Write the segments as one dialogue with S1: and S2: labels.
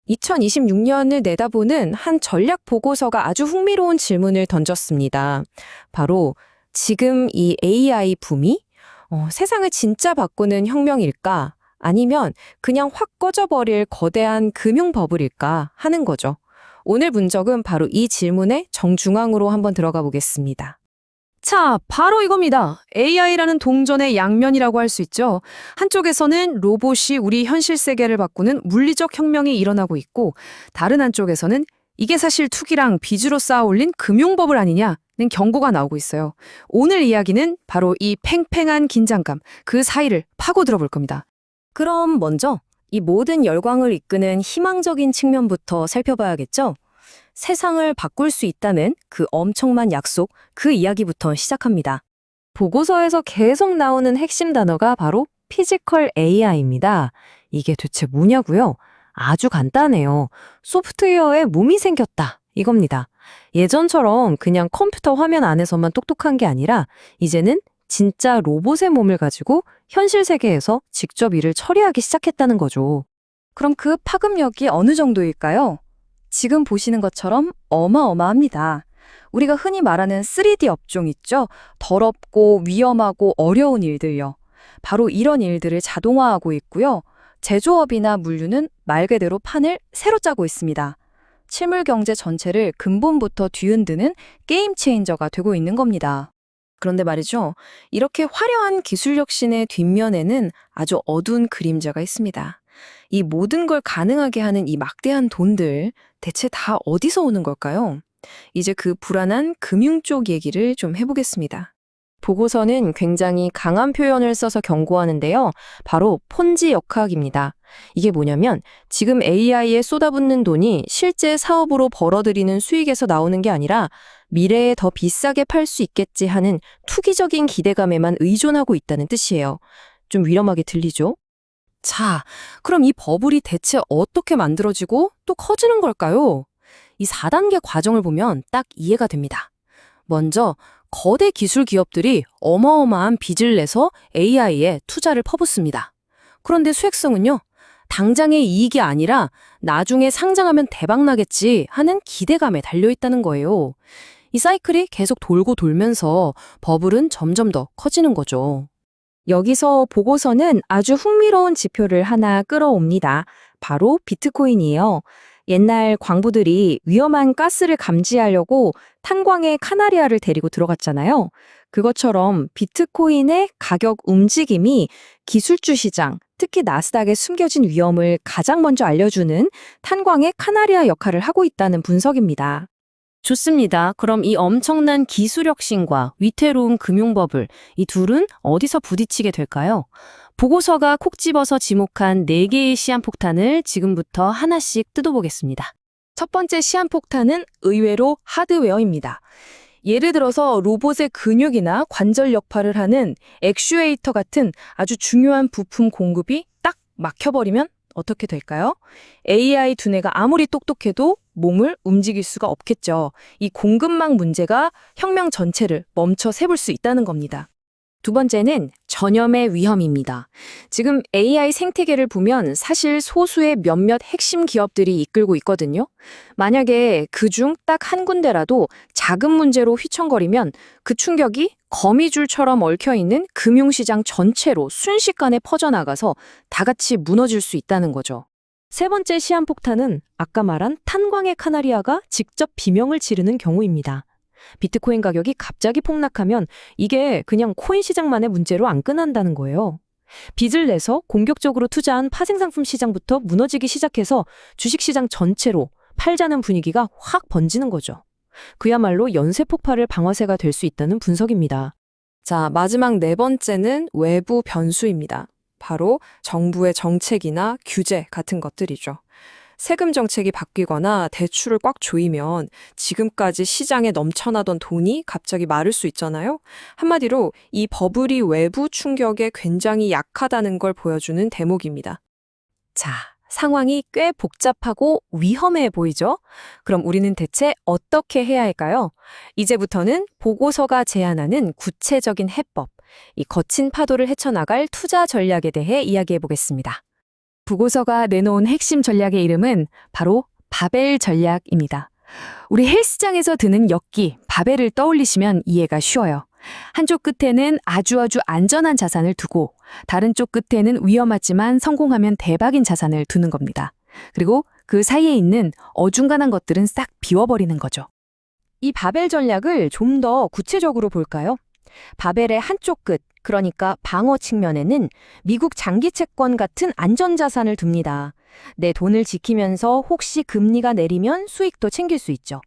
S1: 2026년을 내다보는 한 전략 보고서가 아주 흥미로운 질문을 던졌습니다. 바로 지금 이 AI 붐이 세상을 진짜 바꾸는 혁명일까? 아니면 그냥 확 꺼져버릴 거대한 금융 버블일까 하는 거죠. 오늘 분석은 바로 이 질문의 정중앙으로 한번 들어가 보겠습니다.
S2: 자, 바로 이겁니다. AI라는 동전의 양면이라고 할 수 있죠. 한쪽에서는 로봇이 우리 현실 세계를 바꾸는 물리적 혁명이 일어나고 있고, 다른 한쪽에서는 이게 사실 투기랑 빚으로 쌓아 올린 금융버블 아니냐는 경고가 나오고 있어요. 오늘 이야기는 바로 이 팽팽한 긴장감, 그 사이를 파고 들어볼 겁니다.
S1: 그럼 먼저 이 모든 열광을 이끄는 희망적인 측면부터 살펴봐야겠죠? 세상을 바꿀 수 있다는 그 엄청난 약속, 그 이야기부터 시작합니다. 보고서에서 계속 나오는 핵심 단어가 바로 피지컬 AI입니다. 이게 대체 뭐냐고요? 아주 간단해요. 소프트웨어에 몸이 생겼다. 이겁니다. 예전처럼 그냥 컴퓨터 화면 안에서만 똑똑한 게 아니라 이제는 진짜 로봇의 몸을 가지고 현실 세계에서 직접 일을 처리하기 시작했다는 거죠.
S3: 그럼 그 파급력이 어느 정도일까요? 지금 보시는 것처럼 어마어마합니다. 우리가 흔히 말하는 3D 업종 있죠? 더럽고 위험하고 어려운 일들요. 바로 이런 일들을 자동화하고 있고요. 제조업이나 물류는 말 그대로 판을 새로 짜고 있습니다. 실물 경제 전체를 근본부터 뒤흔드는 게임 체인저가 되고 있는 겁니다.
S1: 그런데 말이죠. 이렇게 화려한 기술 혁신의 뒷면에는 아주 어두운 그림자가 있습니다. 이 모든 걸 가능하게 하는 이 막대한 돈들, 대체 다 어디서 오는 걸까요? 이제 그 불안한 금융 쪽 얘기를 좀 해보겠습니다. 보고서는 굉장히 강한 표현을 써서 경고하는데요. 바로 폰지 역학입니다. 이게 뭐냐면 지금 AI에 쏟아붓는 돈이 실제 사업으로 벌어들이는 수익에서 나오는 게 아니라 미래에 더 비싸게 팔 수 있겠지 하는 투기적인 기대감에만 의존하고 있다는 뜻이에요. 좀 위험하게 들리죠? 자, 그럼 이 버블이 대체 어떻게 만들어지고 또 커지는 걸까요? 이 4단계 과정을 보면 딱 이해가 됩니다. 먼저 거대 기술 기업들이 어마어마한 빚을 내서 AI에 투자를 퍼붓습니다. 그런데 수익성은요? 당장의 이익이 아니라 나중에 상장하면 대박나겠지 하는 기대감에 달려있다는 거예요. 이 사이클이 계속 돌고 돌면서 버블은 점점 더 커지는 거죠. 여기서 보고서는 아주 흥미로운 지표를 하나 끌어옵니다. 바로 비트코인이에요. 옛날 광부들이 위험한 가스를 감지하려고 탄광에 카나리아를 데리고 들어갔잖아요. 그것처럼 비트코인의 가격 움직임이 기술주 시장, 특히 나스닥에 숨겨진 위험을 가장 먼저 알려주는 탄광의 카나리아 역할을 하고 있다는 분석입니다. 좋습니다. 그럼 이 엄청난 기술 혁신과 위태로운 금융버블, 이 둘은 어디서 부딪히게 될까요? 보고서가 콕 집어서 지목한 4개의 시한폭탄을 지금부터 하나씩 뜯어보겠습니다. 첫 번째 시한폭탄은 의외로 하드웨어입니다. 예를 들어서 로봇의 근육이나 관절 역할을 하는 액슈에이터 같은 아주 중요한 부품 공급이 딱 막혀버리면 어떻게 될까요? AI 두뇌가 아무리 똑똑해도 몸을 움직일 수가 없겠죠. 이 공급망 문제가 혁명 전체를 멈춰 세울 수 있다는 겁니다. 두 번째는 전염의 위험입니다. 지금 AI 생태계를 보면 사실 소수의 몇몇 핵심 기업들이 이끌고 있거든요. 만약에 그중 딱 한 군데라도 작은 문제로 휘청거리면 그 충격이 거미줄처럼 얽혀있는 금융시장 전체로 순식간에 퍼져나가서 다 같이 무너질 수 있다는 거죠. 세 번째 시한폭탄은 아까 말한 탄광의 카나리아가 직접 비명을 지르는 경우입니다. 비트코인 가격이 갑자기 폭락하면 이게 그냥 코인 시장만의 문제로 안 끝난다는 거예요. 빚을 내서 공격적으로 투자한 파생상품 시장부터 무너지기 시작해서 주식시장 전체로 팔자는 분위기가 확 번지는 거죠. 그야말로 연쇄 폭발의 방아쇠가 될 수 있다는 분석입니다. 자, 마지막 네 번째는 외부 변수입니다. 바로 정부의 정책이나 규제 같은 것들이죠. 세금 정책이 바뀌거나 대출을 꽉 조이면 지금까지 시장에 넘쳐나던 돈이 갑자기 마를 수 있잖아요. 한마디로 이 버블이 외부 충격에 굉장히 약하다는 걸 보여주는 대목입니다. 자, 상황이 꽤 복잡하고 위험해 보이죠? 그럼 우리는 대체 어떻게 해야 할까요? 이제부터는 보고서가 제안하는 구체적인 해법, 이 거친 파도를 헤쳐나갈 투자 전략에 대해 이야기해 보겠습니다.
S2: 보고서가 내놓은 핵심 전략의 이름은 바로 바벨 전략입니다. 우리 헬스장에서 드는 역기, 바벨을 떠올리시면 이해가 쉬워요. 한쪽 끝에는 아주 안전한 자산을 두고 다른 쪽 끝에는 위험하지만 성공하면 대박인 자산을 두는 겁니다. 그리고 그 사이에 있는 어중간한 것들은 싹 비워버리는 거죠.
S3: 이 바벨 전략을 좀 더 구체적으로 볼까요? 바벨의 한쪽 끝, 그러니까 방어 측면에는 미국 장기 채권 같은 안전자산을 둡니다. 내 돈을 지키면서 혹시 금리가 내리면 수익도 챙길 수 있죠.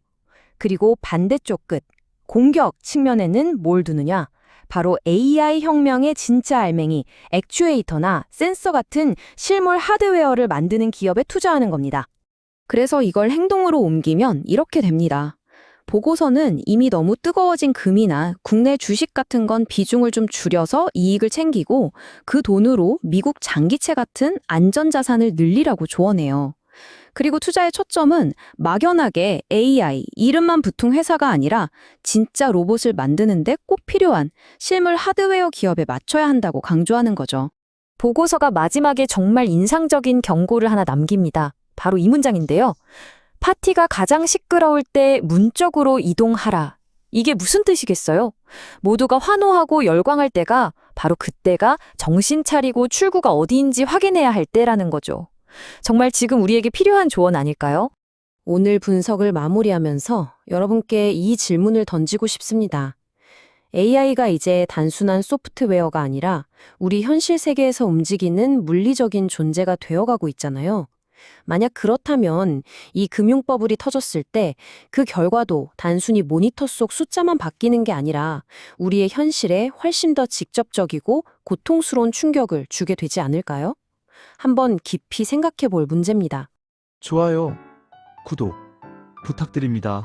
S3: 그리고 반대쪽 끝, 공격 측면에는 뭘 두느냐? 바로 AI 혁명의 진짜 알맹이, 액추에이터나 센서 같은 실물 하드웨어를 만드는 기업에 투자하는 겁니다.
S1: 그래서 이걸 행동으로 옮기면 이렇게 됩니다. 보고서는 이미 너무 뜨거워진 금이나 국내 주식 같은 건 비중을 좀 줄여서 이익을 챙기고 그 돈으로 미국 장기채 같은 안전자산을 늘리라고 조언해요. 그리고 투자의 초점은 막연하게 AI, 이름만 붙은 회사가 아니라 진짜 로봇을 만드는데 꼭 필요한 실물 하드웨어 기업에 맞춰야 한다고 강조하는 거죠.
S3: 보고서가 마지막에 정말 인상적인 경고를 하나 남깁니다. 바로 이 문장인데요. 파티가 가장 시끄러울 때 문쪽으로 이동하라. 이게 무슨 뜻이겠어요? 모두가 환호하고 열광할 때가 바로 그때가 정신 차리고 출구가 어디인지 확인해야 할 때라는 거죠. 정말 지금 우리에게 필요한 조언 아닐까요?
S1: 오늘 분석을 마무리하면서 여러분께 이 질문을 던지고 싶습니다. AI가 이제 단순한 소프트웨어가 아니라 우리 현실 세계에서 움직이는 물리적인 존재가 되어가고 있잖아요. 만약 그렇다면 이 금융버블이 터졌을 때 그 결과도 단순히 모니터 속 숫자만 바뀌는 게 아니라 우리의 현실에 훨씬 더 직접적이고 고통스러운 충격을 주게 되지 않을까요? 한번 깊이 생각해 볼 문제입니다.
S4: 좋아요, 구독 부탁드립니다.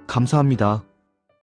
S4: 감사합니다.